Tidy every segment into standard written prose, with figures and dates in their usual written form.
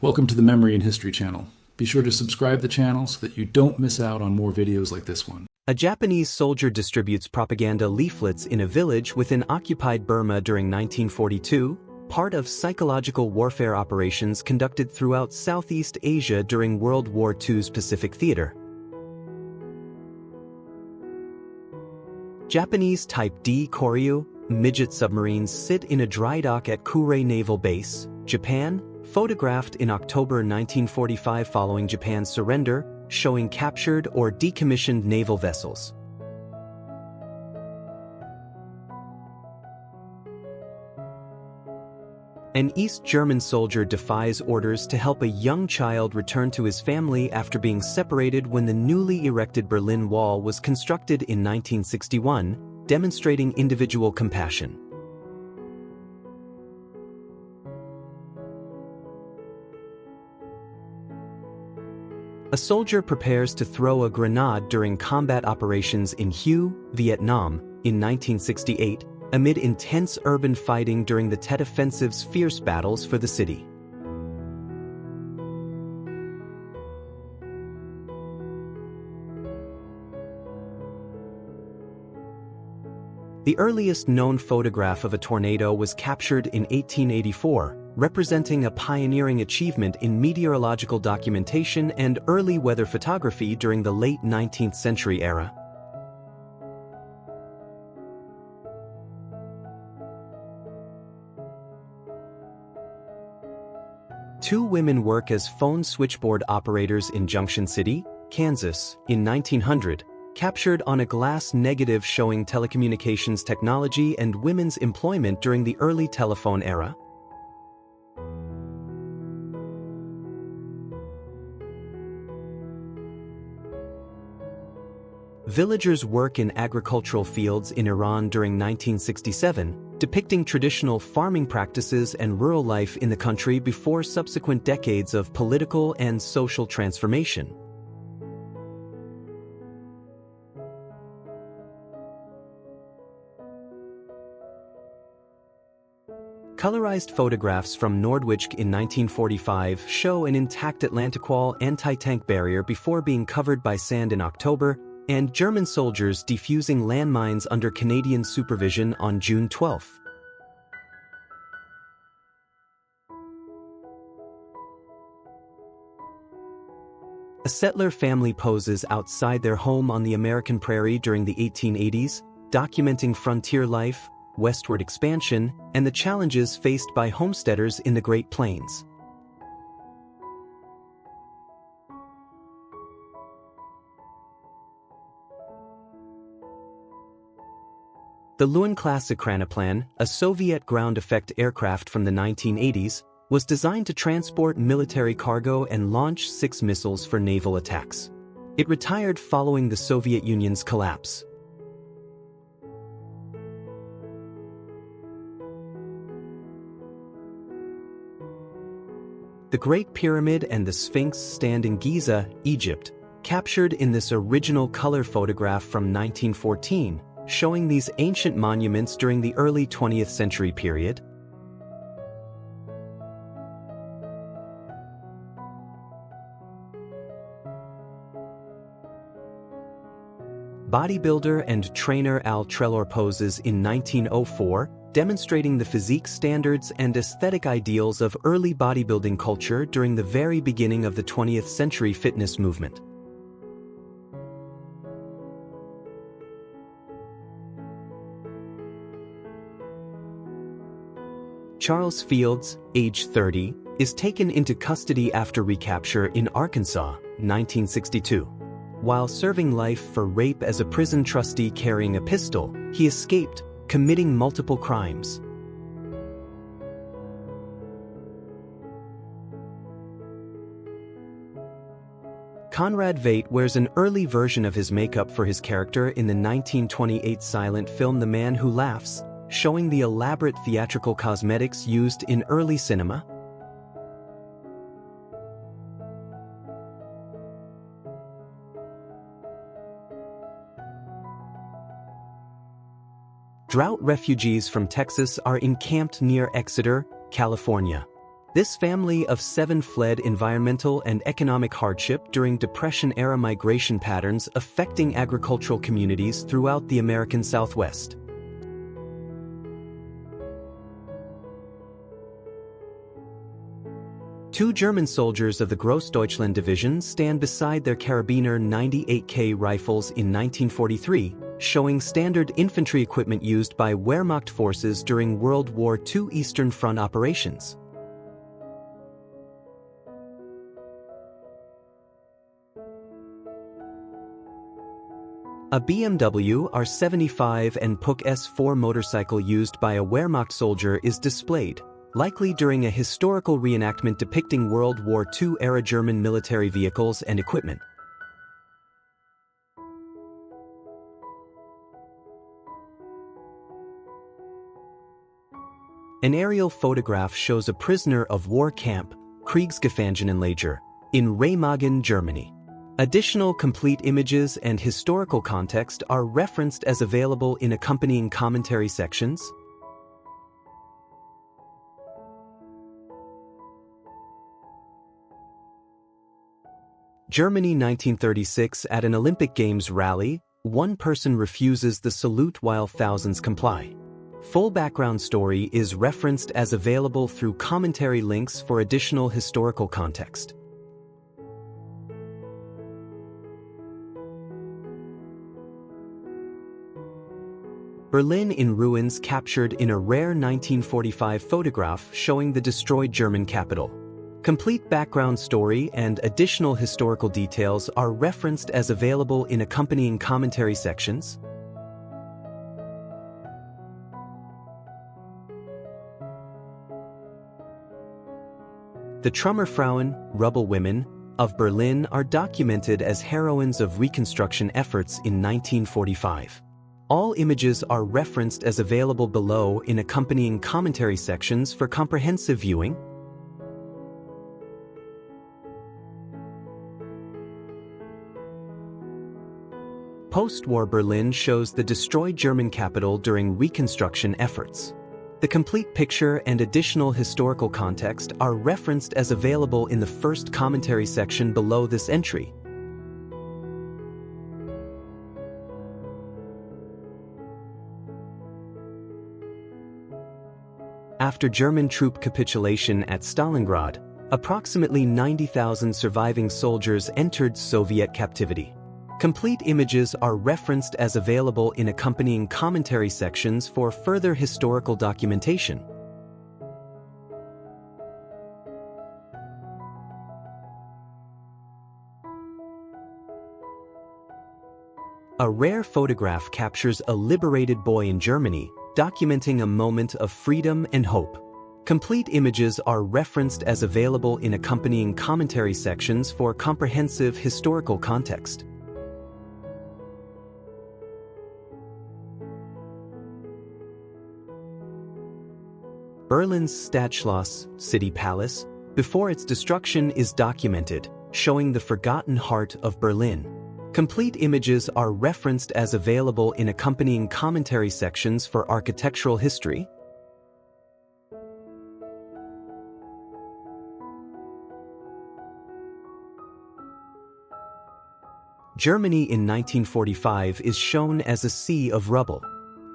Welcome to the Memory and History channel. Be sure to subscribe to the channel so that you don't miss out on more videos like this one. A Japanese soldier distributes propaganda leaflets in a village within occupied Burma during 1942, part of psychological warfare operations conducted throughout Southeast Asia during World War II's Pacific Theater. Japanese Type D Koryu midget submarines sit in a dry dock at Kure Naval Base, Japan, photographed in October 1945 following Japan's surrender, showing captured or decommissioned naval vessels. An East German soldier defies orders to help a young child return to his family after being separated when the newly erected Berlin Wall was constructed in 1961, demonstrating individual compassion. A soldier prepares to throw a grenade during combat operations in Hue, Vietnam, in 1968, amid intense urban fighting during the Tet Offensive's fierce battles for the city. The earliest known photograph of a tornado was captured in 1884, representing a pioneering achievement in meteorological documentation and early weather photography during the late 19th century era. Two women work as phone switchboard operators in Junction City, Kansas, in 1900, captured on a glass negative showing telecommunications technology and women's employment during the early telephone era. Villagers work in agricultural fields in Iran during 1967, depicting traditional farming practices and rural life in the country before subsequent decades of political and social transformation. Colorized photographs from Nordwijk in 1945 show an intact Atlantiqual anti-tank barrier before being covered by sand in October, and German soldiers defusing landmines under Canadian supervision on June 12. A settler family poses outside their home on the American prairie during the 1880s, documenting frontier life, westward expansion, and the challenges faced by homesteaders in the Great Plains. The Luen-class Ekranoplan, a Soviet ground effect aircraft from the 1980s, was designed to transport military cargo and launch 6 missiles for naval attacks. It retired following the Soviet Union's collapse. The Great Pyramid and the Sphinx stand in Giza, Egypt, captured in this original color photograph from 1914, showing these ancient monuments during the early 20th century period. Bodybuilder and trainer Al Trelor poses in 1904, demonstrating the physique standards and aesthetic ideals of early bodybuilding culture during the very beginning of the 20th century fitness movement. Charles Fields, age 30, is taken into custody after recapture in Arkansas, 1962. While serving life for rape as a prison trustee carrying a pistol, he escaped, committing multiple crimes. Conrad Veidt wears an early version of his makeup for his character in the 1928 silent film The Man Who Laughs, showing the elaborate theatrical cosmetics used in early cinema. Drought refugees from Texas are encamped near Exeter, California. This family of 7 fled environmental and economic hardship during Depression-era migration patterns affecting agricultural communities throughout the American Southwest. Two German soldiers of the Grossdeutschland Division stand beside their Karabiner 98K rifles in 1943, showing standard infantry equipment used by Wehrmacht forces during World War II Eastern Front operations. A BMW R75 and Puch S4 motorcycle used by a Wehrmacht soldier is displayed, likely during a historical reenactment depicting World War II-era German military vehicles and equipment. An aerial photograph shows a prisoner of war camp, Kriegsgefangenenlager, in Remagen, Germany. Additional complete images and historical context are referenced as available in accompanying commentary sections. Germany 1936. At an Olympic Games rally, one person refuses the salute while thousands comply. Full background story is referenced as available through commentary links for additional historical context. Berlin in ruins captured in a rare 1945 photograph showing the destroyed German capital. Complete background story and additional historical details are referenced as available in accompanying commentary sections. The Trümmerfrauen, rubble women, of Berlin are documented as heroines of reconstruction efforts in 1945. All images are referenced as available below in accompanying commentary sections for comprehensive viewing. Post-war Berlin shows the destroyed German capital during reconstruction efforts. The complete picture and additional historical context are referenced as available in the first commentary section below this entry. After German troop capitulation at Stalingrad, approximately 90,000 surviving soldiers entered Soviet captivity. Complete images are referenced as available in accompanying commentary sections for further historical documentation. A rare photograph captures a liberated boy in Germany, documenting a moment of freedom and hope. Complete images are referenced as available in accompanying commentary sections for comprehensive historical context. Berlin's Stadtschloss, City Palace, before its destruction is documented, showing the forgotten heart of Berlin. Complete images are referenced as available in accompanying commentary sections for architectural history. Germany in 1945 is shown as a sea of rubble.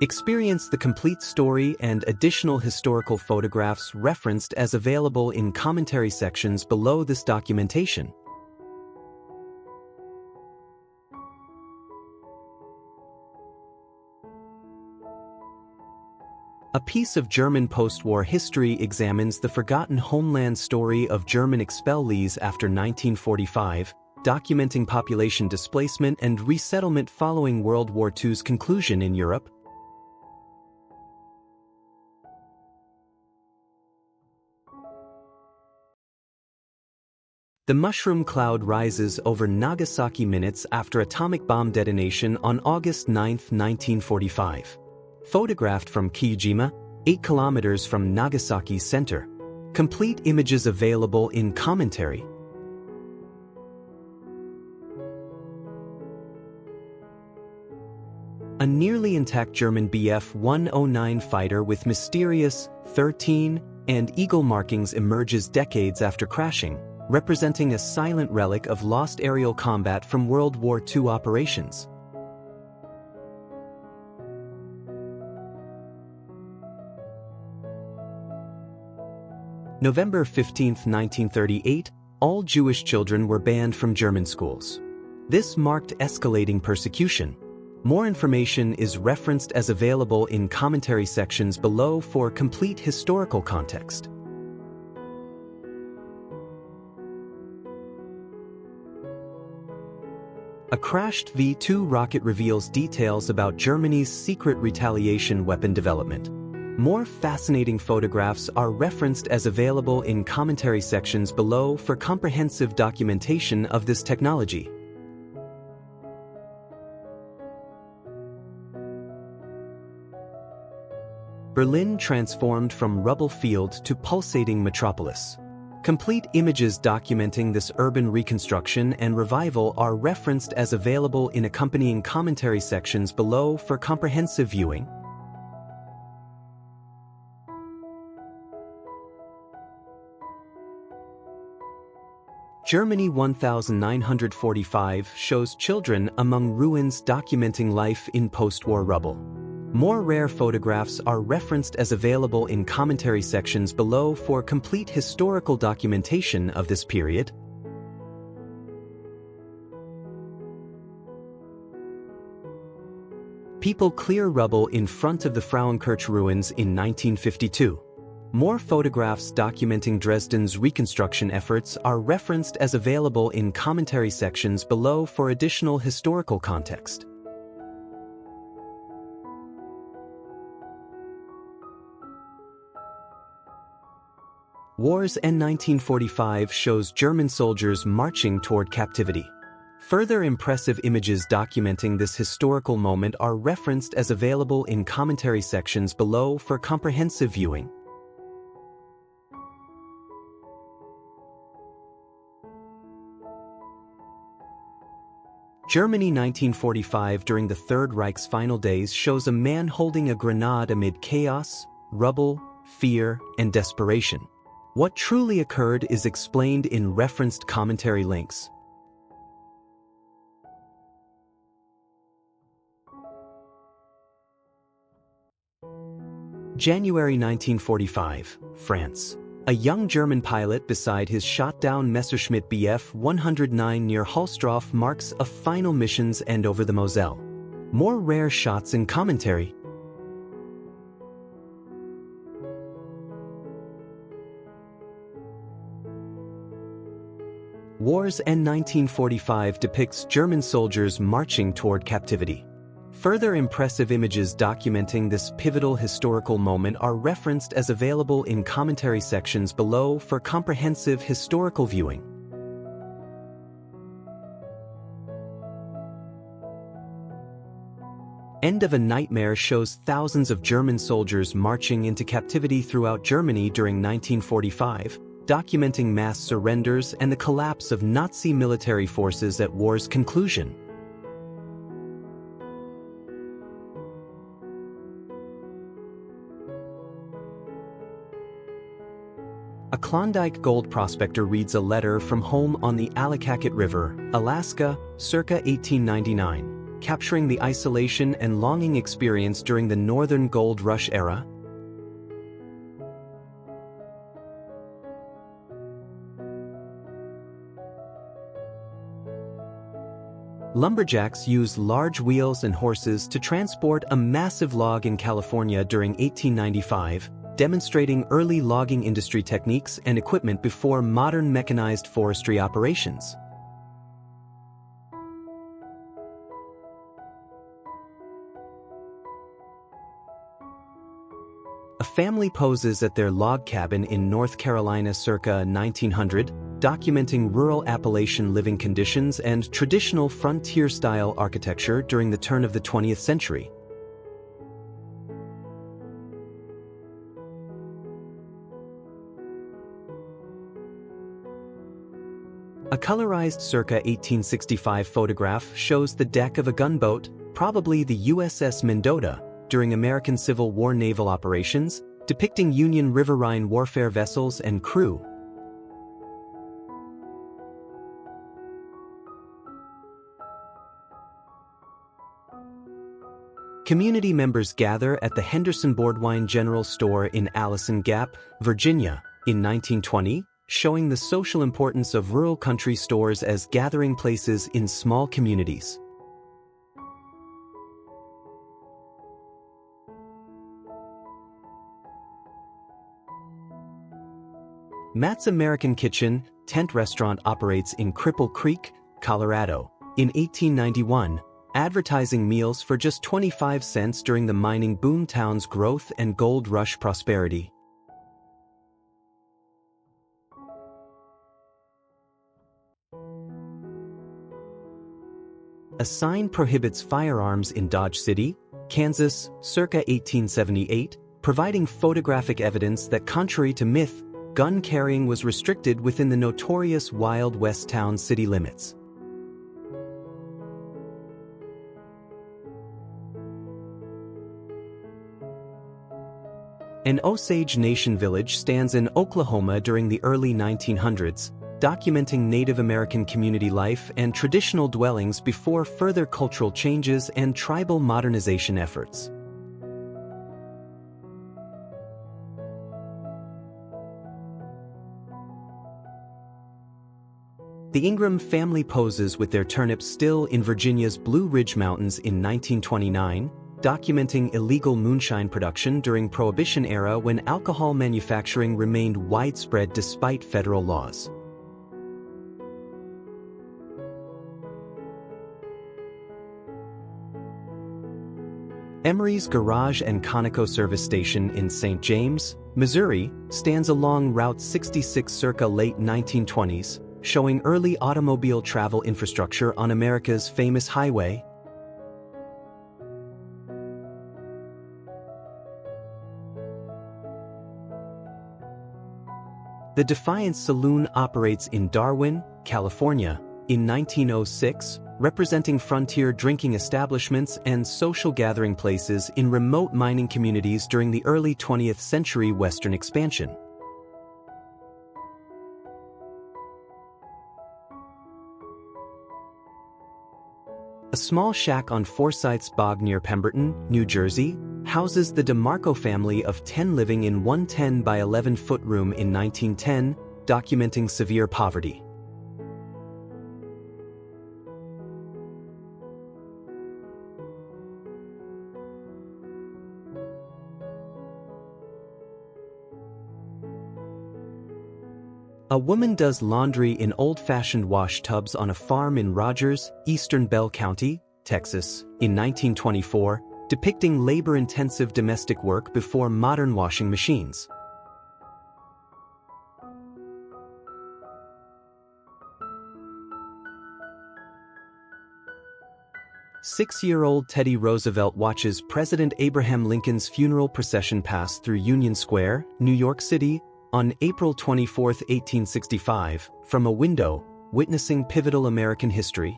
Experience the complete story and additional historical photographs referenced as available in commentary sections below this documentation. A piece of German post-war history examines the forgotten homeland story of German expellees after 1945, documenting population displacement and resettlement following World War II's conclusion in Europe. The mushroom cloud rises over Nagasaki minutes after atomic bomb detonation on August 9, 1945. Photographed from Kijima, 8 kilometers from Nagasaki's center. Complete images available in commentary. A nearly intact German Bf-109 fighter with mysterious 13 and eagle markings emerges decades after crashing, representing a silent relic of lost aerial combat from World War II operations. November 15, 1938, all Jewish children were banned from German schools. This marked escalating persecution. More information is referenced as available in commentary sections below for complete historical context. A crashed V-2 rocket reveals details about Germany's secret retaliation weapon development. More fascinating photographs are referenced as available in commentary sections below for comprehensive documentation of this technology. Berlin transformed from rubble field to pulsating metropolis. Complete images documenting this urban reconstruction and revival are referenced as available in accompanying commentary sections below for comprehensive viewing. Germany 1945 shows children among ruins documenting life in post-war rubble. More rare photographs are referenced as available in commentary sections below for complete historical documentation of this period. People clear rubble in front of the Frauenkirche ruins in 1952. More photographs documenting Dresden's reconstruction efforts are referenced as available in commentary sections below for additional historical context. War's End 1945 shows German soldiers marching toward captivity. Further impressive images documenting this historical moment are referenced as available in commentary sections below for comprehensive viewing. Germany 1945 during the Third Reich's final days shows a man holding a grenade amid chaos, rubble, fear, and desperation. What truly occurred is explained in referenced commentary links. January 1945, France. A young German pilot beside his shot-down Messerschmitt Bf 109 near Hallstorf marks a final mission's end over the Moselle. More rare shots in commentary. War's End 1945 depicts German soldiers marching toward captivity. Further impressive images documenting this pivotal historical moment are referenced as available in commentary sections below for comprehensive historical viewing. End of a Nightmare shows thousands of German soldiers marching into captivity throughout Germany during 1945, documenting mass surrenders and the collapse of Nazi military forces at war's conclusion. A Klondike gold prospector reads a letter from home on the Allakaket River, Alaska, circa 1899, capturing the isolation and longing experience during the Northern Gold Rush era. Lumberjacks used large wheels and horses to transport a massive log in California during 1895, demonstrating early logging industry techniques and equipment before modern mechanized forestry operations. A family poses at their log cabin in North Carolina circa 1900, documenting rural Appalachian living conditions and traditional frontier-style architecture during the turn of the 20th century. A colorized circa 1865 photograph shows the deck of a gunboat, probably the USS Mendota, during American Civil War naval operations, depicting Union riverine warfare vessels and crew. Community members gather at the Henderson Boardwine General Store in Allison Gap, Virginia, in 1920, showing the social importance of rural country stores as gathering places in small communities. Matt's American Kitchen tent restaurant operates in Cripple Creek, Colorado, in 1891, advertising meals for just 25 cents during the mining boom town's growth and gold rush prosperity. A sign prohibits firearms in Dodge City, Kansas, circa 1878, providing photographic evidence that, contrary to myth, gun carrying was restricted within the notorious Wild West town city limits. An Osage Nation village stands in Oklahoma during the early 1900s, documenting Native American community life and traditional dwellings before further cultural changes and tribal modernization efforts. The Ingram family poses with their turnips still in Virginia's Blue Ridge Mountains in 1929, documenting illegal moonshine production during Prohibition era when alcohol manufacturing remained widespread despite federal laws. Emery's Garage and Conoco Service Station in St. James, Missouri, stands along Route 66 circa late 1920s, showing early automobile travel infrastructure on America's famous highway. The Defiance Saloon operates in Darwin, California, in 1906, representing frontier drinking establishments and social gathering places in remote mining communities during the early 20th century Western expansion. A small shack on Forsyth's Bog near Pemberton, New Jersey, houses the DeMarco family of 10 living in one 10 by 11-foot room in 1910, documenting severe poverty. A woman does laundry in old-fashioned wash tubs on a farm in Rogers, eastern Bell County, Texas, in 1924, depicting labor-intensive domestic work before modern washing machines. Six-year-old Teddy Roosevelt watches President Abraham Lincoln's funeral procession pass through Union Square, New York City, on April 24, 1865, from a window, witnessing pivotal American history.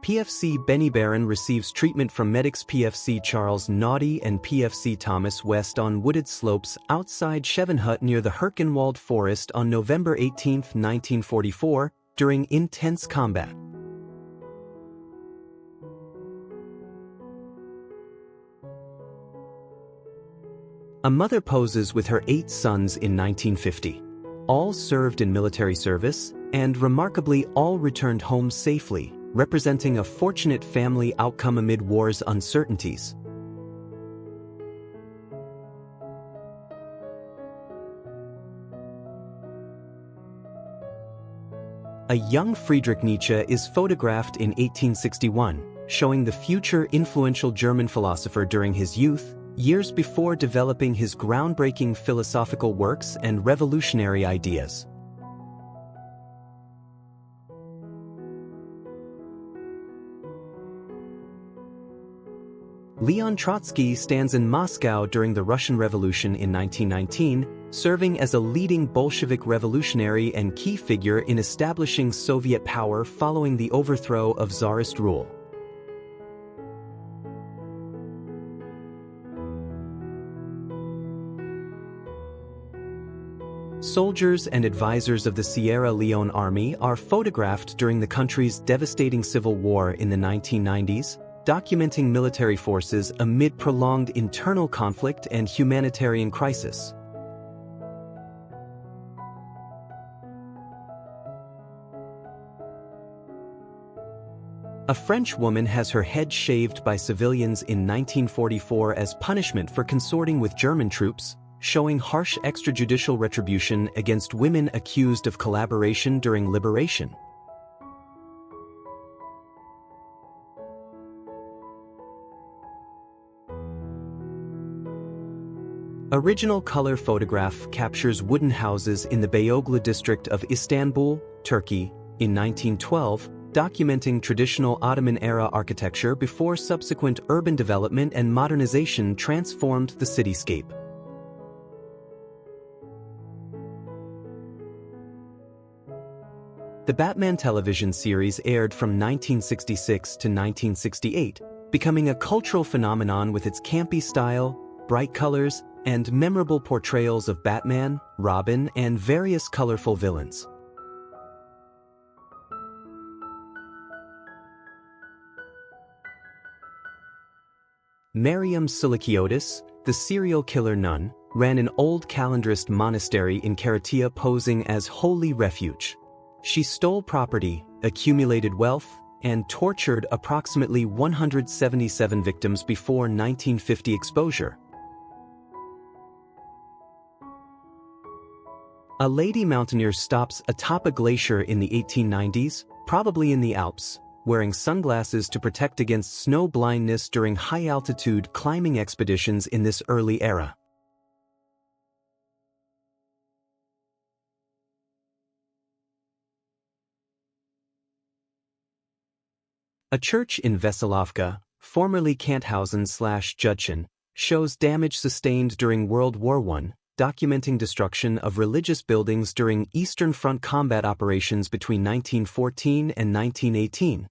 PFC Benny Barron receives treatment from medics PFC Charles Naughty and PFC Thomas West on wooded slopes outside Chevenhut near the Herkenwald Forest on November 18, 1944, during intense combat. A mother poses with her 8 sons in 1950. All served in military service, and remarkably all returned home safely, representing a fortunate family outcome amid war's uncertainties. A young Friedrich Nietzsche is photographed in 1861, showing the future influential German philosopher during his youth, years before developing his groundbreaking philosophical works and revolutionary ideas. Leon Trotsky stands in Moscow during the Russian Revolution in 1919, serving as a leading Bolshevik revolutionary and key figure in establishing Soviet power following the overthrow of Tsarist rule. Soldiers and advisors of the Sierra Leone Army are photographed during the country's devastating civil war in the 1990s, documenting military forces amid prolonged internal conflict and humanitarian crisis. A French woman has her head shaved by civilians in 1944 as punishment for consorting with German troops, showing harsh extrajudicial retribution against women accused of collaboration during liberation. Original color photograph captures wooden houses in the Beyoğlu district of Istanbul, Turkey, in 1912, documenting traditional Ottoman-era architecture before subsequent urban development and modernization transformed the cityscape. The Batman television series aired from 1966 to 1968, becoming a cultural phenomenon with its campy style, bright colors, and memorable portrayals of Batman, Robin, and various colorful villains. Mariam Silikiotis, the serial killer nun, ran an old calendarist monastery in Karatia posing as holy refuge. She stole property, accumulated wealth, and tortured approximately 177 victims before 1950 exposure. A lady mountaineer stops atop a glacier in the 1890s, probably in the Alps, wearing sunglasses to protect against snow blindness during high-altitude climbing expeditions in this early era. A church in Veselovka, formerly Kanthausen/Judchen, shows damage sustained during World War I, documenting destruction of religious buildings during Eastern Front combat operations between 1914 and 1918.